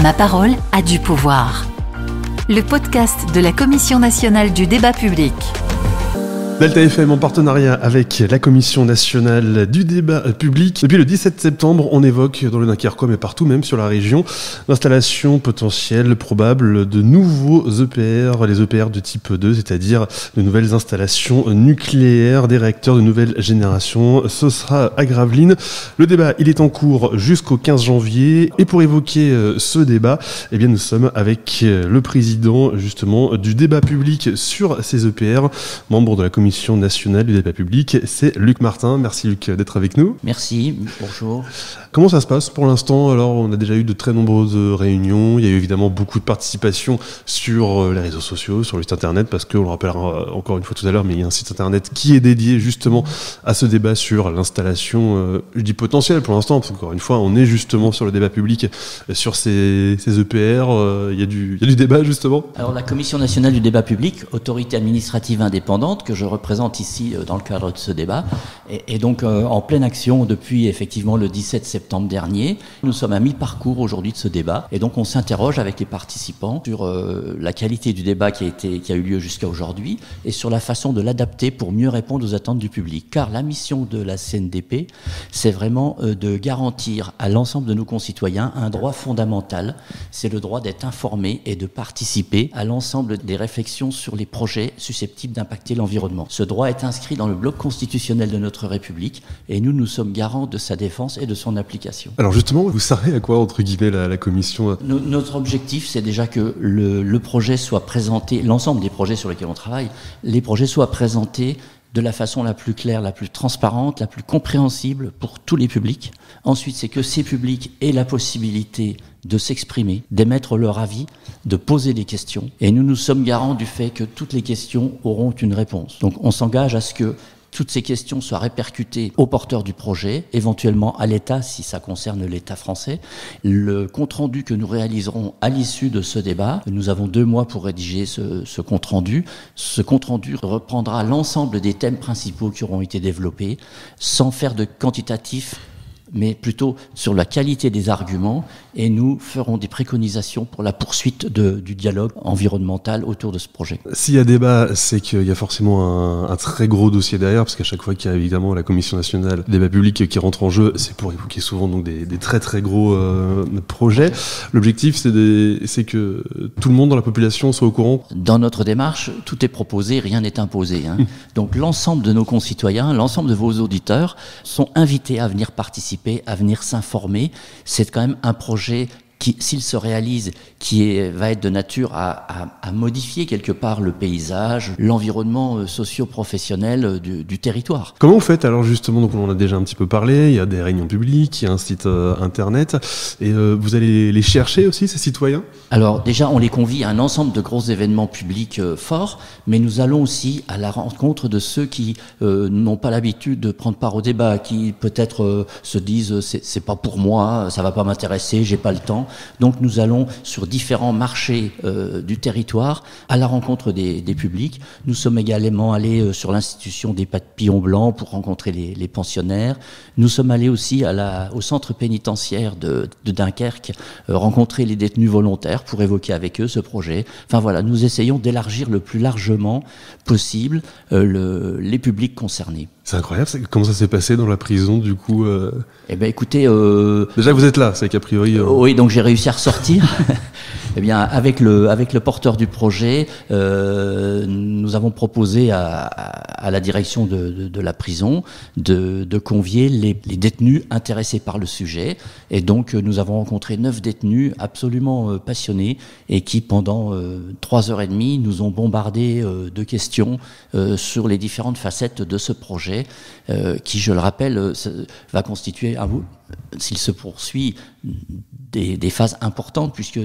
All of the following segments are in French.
Ma parole a du pouvoir. Le podcast de la Commission nationale du débat public. Delta FM en partenariat avec la Commission nationale du débat public. Depuis le 17 septembre, on évoque dans le Dunkerquois, mais partout, même sur la région, l'installation potentielle, probable de nouveaux EPR, les EPR de type 2, c'est-à-dire de nouvelles installations nucléaires, des réacteurs de nouvelle génération. Ce sera à Gravelines. Le débat, il est en cours jusqu'au 15 janvier. Et pour évoquer ce débat, eh bien, nous sommes avec le président, justement, du débat public sur ces EPR, membre de la Commission nationale du débat public, c'est Luc Martin. Merci Luc d'être avec nous. Merci, bonjour. Comment ça se passe pour l'instant ? Alors, on a déjà eu de très nombreuses réunions, il y a eu évidemment beaucoup de participation sur les réseaux sociaux, sur le site internet, parce qu'on le rappellera encore une fois tout à l'heure, mais il y a un site internet qui est dédié justement à ce débat sur l'installation, je dis potentielle pour l'instant, parce qu'encore une fois, on est justement sur le débat public, sur ces EPR, il y a du débat justement. Alors la Commission nationale du débat public, autorité administrative indépendante, que je représente ici dans le cadre de ce débat, est donc en pleine action depuis effectivement le 17 septembre dernier. Nous sommes à mi-parcours aujourd'hui de ce débat et donc on s'interroge avec les participants sur la qualité du débat qui a eu lieu jusqu'à aujourd'hui et sur la façon de l'adapter pour mieux répondre aux attentes du public. Car la mission de la CNDP, c'est vraiment de garantir à l'ensemble de nos concitoyens un droit fondamental, c'est le droit d'être informé et de participer à l'ensemble des réflexions sur les projets susceptibles d'impacter l'environnement. Ce droit est inscrit dans le bloc constitutionnel de notre République et nous sommes garants de sa défense et de son application. Alors justement, vous savez à quoi, entre guillemets, la commission Notre objectif, c'est déjà que le projet soit présenté, l'ensemble des projets sur lesquels on travaille, les projets soient présentés de la façon la plus claire, la plus transparente, la plus compréhensible pour tous les publics. Ensuite, c'est que ces publics aient la possibilité de s'exprimer, d'émettre leur avis, de poser des questions. Et nous sommes garants du fait que toutes les questions auront une réponse. Donc on s'engage à ce que toutes ces questions soient répercutées aux porteurs du projet, éventuellement à l'État, si ça concerne l'État français. Le compte-rendu que nous réaliserons à l'issue de ce débat, nous avons 2 mois pour rédiger ce compte-rendu. Ce compte-rendu reprendra l'ensemble des thèmes principaux qui auront été développés, sans faire de quantitatif, mais plutôt sur la qualité des arguments, et nous ferons des préconisations pour la poursuite du dialogue environnemental autour de ce projet. S'il y a débat, c'est qu'il y a forcément un très gros dossier derrière, parce qu'à chaque fois qu'il y a évidemment la Commission nationale du débat public qui rentre en jeu, c'est pour évoquer souvent donc des très très gros projets. L'objectif, c'est que tout le monde dans la population soit au courant. Dans notre démarche, tout est proposé, rien n'est imposé. Donc l'ensemble de nos concitoyens, l'ensemble de vos auditeurs sont invités à venir participer, à venir s'informer. C'est quand même un projet qui, s'il se réalise, va être de nature à modifier quelque part le paysage, l'environnement socio-professionnel du territoire. Comment vous faites alors justement ? Donc on en a déjà un petit peu parlé, il y a des réunions publiques, il y a un site internet, et vous allez les chercher aussi, ces citoyens ? Alors déjà, on les convie à un ensemble de gros événements publics forts, mais nous allons aussi à la rencontre de ceux qui n'ont pas l'habitude de prendre part au débat, qui peut-être se disent c'est pas pour moi, ça va pas m'intéresser, j'ai pas le temps. Donc nous allons sur différents marchés du territoire à la rencontre des publics. Nous sommes également allés sur l'institution des Papillons Blancs pour rencontrer les pensionnaires. Nous sommes allés aussi au centre pénitentiaire de Dunkerque rencontrer les détenus volontaires pour évoquer avec eux ce projet. Enfin voilà, nous essayons d'élargir le plus largement possible les publics concernés. C'est incroyable, comment ça s'est passé dans la prison du coup Eh bien écoutez... Déjà vous êtes là, c'est qu'a priori... Oui, donc j'ai réussi à ressortir. Eh bien, avec le porteur du projet, nous avons proposé à la direction de la prison de convier les détenus intéressés par le sujet. Et donc, nous avons rencontré 9 détenus absolument passionnés et qui, pendant 3h30, nous ont bombardé de questions sur les différentes facettes de ce projet, qui, je le rappelle, va constituer s'il se poursuit, des phases importantes, puisque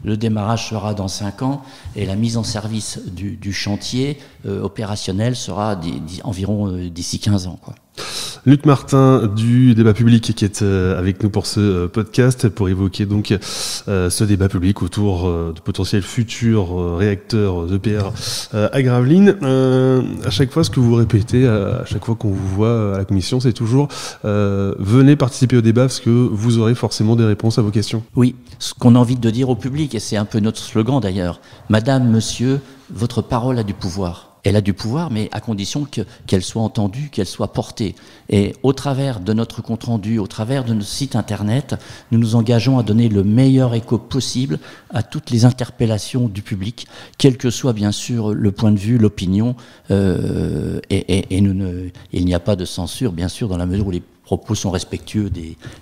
le démarrage sera dans 5 ans et la mise en service du chantier opérationnel sera environ d'ici 15 ans, quoi. Luc Martin du débat public qui est avec nous pour ce podcast pour évoquer donc ce débat public autour de potentiels futurs réacteurs EPR à Gravelines. À chaque fois, ce que vous répétez, à chaque fois qu'on vous voit à la commission, c'est toujours venez participer au débat parce que vous aurez forcément des réponses à vos questions. Oui, ce qu'on a envie de dire au public, et c'est un peu notre slogan d'ailleurs, Madame, Monsieur, votre parole a du pouvoir. Elle a du pouvoir, mais à condition qu'elle soit entendue, qu'elle soit portée. Et au travers de notre compte-rendu, au travers de notre site internet, nous nous engageons à donner le meilleur écho possible à toutes les interpellations du public, quel que soit bien sûr le point de vue, l'opinion. Il n'y a pas de censure, bien sûr, dans la mesure où les propos sont respectueux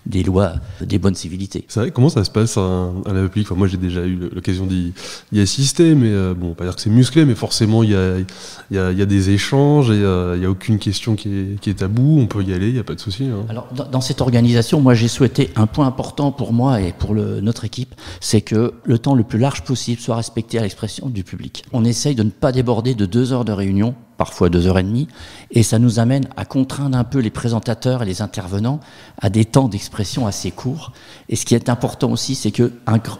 des lois, des bonnes civilités. C'est vrai, comment ça se passe à la République? Enfin, moi, j'ai déjà eu l'occasion d'y assister, mais bon, pas dire que c'est musclé, mais forcément, il y a des échanges et il n'y a aucune question qui est taboue. On peut y aller, il n'y a pas de souci. Hein. Alors, dans cette organisation, moi, j'ai souhaité un point important pour moi et pour notre équipe, c'est que le temps le plus large possible soit respecté à l'expression du public. On essaye de ne pas déborder de 2 heures de réunion, parfois 2h30, et ça nous amène à contraindre un peu les présentateurs et les intervenants à des temps d'expression assez courts. Et ce qui est important aussi, c'est que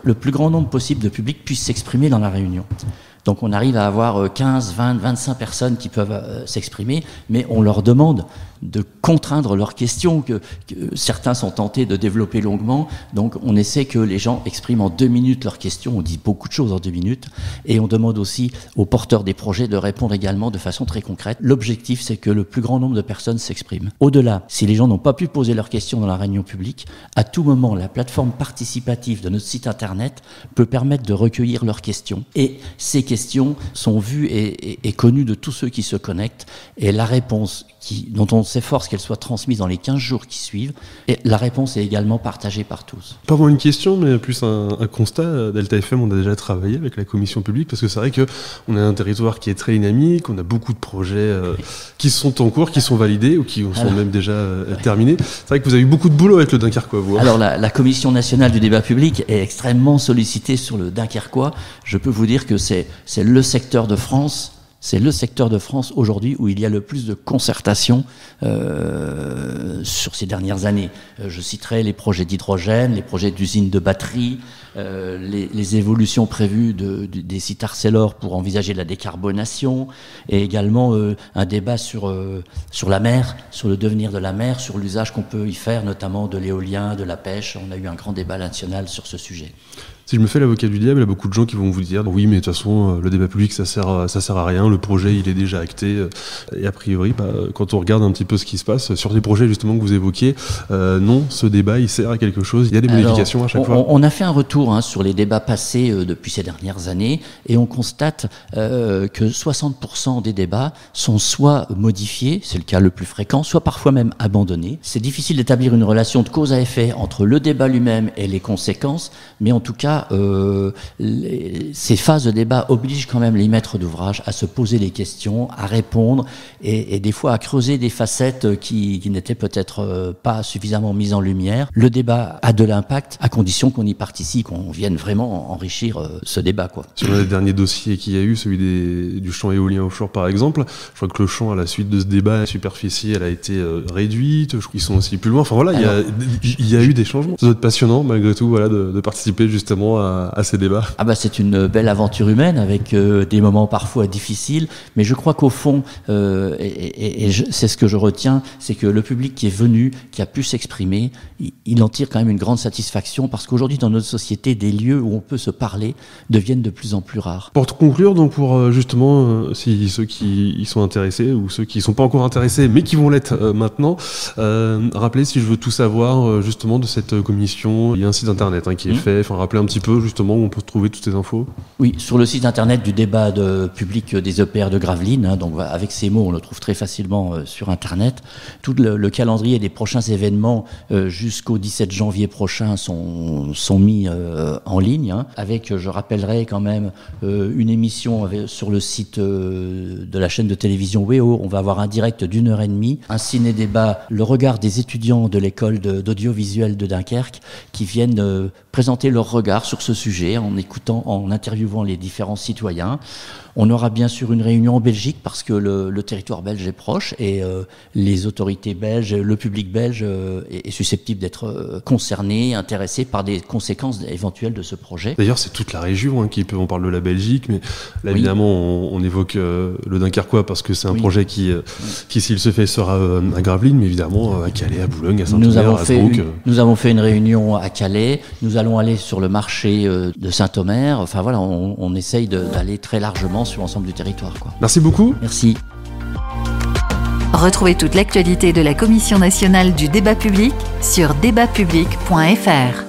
le plus grand nombre possible de public puisse s'exprimer dans la réunion. Donc on arrive à avoir 15, 20, 25 personnes qui peuvent s'exprimer, mais on leur demande de contraindre leurs questions, que certains sont tentés de développer longuement. Donc on essaie que les gens expriment en 2 minutes leurs questions, on dit beaucoup de choses en 2 minutes, et on demande aussi aux porteurs des projets de répondre également de façon très concrète. L'objectif, c'est que le plus grand nombre de personnes s'expriment. Au-delà, si les gens n'ont pas pu poser leurs questions dans la réunion publique, à tout moment, la plateforme participative de notre site internet peut permettre de recueillir leurs questions. Et ces questions sont vues et connues de tous ceux qui se connectent, et la réponse dont on s'efforce qu'elle soit transmise dans les 15 jours qui suivent, et la réponse est également partagée par tous. Pas vraiment une question, mais plus un constat. Delta FM, on a déjà travaillé avec la commission publique, parce que c'est vrai qu'on a un territoire qui est très dynamique, on a beaucoup de projets qui sont en cours, qui sont validés, ou qui sont même déjà terminés. C'est vrai que vous avez eu beaucoup de boulot avec le Dunkerquois, vous. Alors la Commission nationale du débat public est extrêmement sollicitée sur le Dunkerquois. Je peux vous dire que c'est le secteur de France. C'est le secteur de France aujourd'hui où il y a le plus de concertation sur ces dernières années. Je citerai les projets d'hydrogène, les projets d'usines de batteries, les évolutions prévues des sites Arcelor pour envisager la décarbonation, et également un débat sur la mer, sur le devenir de la mer, sur l'usage qu'on peut y faire, notamment de l'éolien, de la pêche. On a eu un grand débat national sur ce sujet. Si je me fais l'avocat du diable, il y a beaucoup de gens qui vont vous dire oui, mais de toute façon, le débat public, ça sert à rien, le projet, il est déjà acté. Et a priori, quand on regarde un petit peu ce qui se passe sur les projets justement que vous évoquiez, non, ce débat, il sert à quelque chose. Il y a des modifications à chaque fois. On a fait un retour sur les débats passés depuis ces dernières années, et on constate que 60% des débats sont soit modifiés, c'est le cas le plus fréquent, soit parfois même abandonnés. C'est difficile d'établir une relation de cause à effet entre le débat lui-même et les conséquences, mais en tout cas, ces phases de débat obligent quand même les maîtres d'ouvrage à se poser des questions, à répondre, et des fois à creuser des facettes qui n'étaient peut-être pas suffisamment mises en lumière. Le débat a de l'impact à condition qu'on y participe, qu'on vienne vraiment enrichir ce débat, quoi. Sur le dernier dossier qu'il y a eu, celui du champ éolien offshore par exemple, je crois que le champ à la suite de ce débat, la superficie elle a été réduite, je crois qu'ils sont aussi plus loin. Enfin voilà, il y a eu des changements. Ça doit être passionnant malgré tout, voilà, de participer justement à ces débats. C'est une belle aventure humaine avec des moments parfois difficiles, mais je crois qu'au fond, c'est ce que je retiens, c'est que le public qui est venu, qui a pu s'exprimer, il en tire quand même une grande satisfaction, parce qu'aujourd'hui dans notre société, des lieux où on peut se parler deviennent de plus en plus rares. Pour conclure, donc pour justement, si ceux qui y sont intéressés ou ceux qui ne sont pas encore intéressés mais qui vont l'être maintenant, rappelez, si je veux tout savoir justement de cette commission, il y a un site internet qui est fait, rappeler un petit peu justement où on peut trouver toutes ces infos. Oui, sur le site internet du débat public des EPR de Gravelines, donc avec ces mots on le trouve très facilement sur internet. Tout le calendrier des prochains événements jusqu'au 17 janvier prochain sont mis en ligne, avec, je rappellerai quand même, une émission sur le site de la chaîne de télévision WEO. On va avoir un direct d'1h30, un ciné-débat, le regard des étudiants de l'école d'audiovisuel de Dunkerque qui viennent présenter leur regard sur ce sujet en interviewant les différents citoyens. On aura bien sûr une réunion en Belgique parce que le territoire belge est proche et les autorités belges, le public belge est susceptible d'être concerné, intéressé par des conséquences éventuelles de ce projet. D'ailleurs, c'est toute la région on parle de la Belgique, mais là évidemment on évoque le Dunkerquois parce que c'est un projet qui s'il se fait sera à Gravelines, mais évidemment à Calais, à Boulogne, à Saint-Omer, à Sbrook. Nous avons fait une réunion à Calais, nous allons aller sur le marché de Saint-Omer, enfin voilà, on essaye d'aller très largement sur l'ensemble du territoire, quoi. Merci beaucoup. Merci. Retrouvez toute l'actualité de la Commission nationale du débat public sur débatpublic.fr.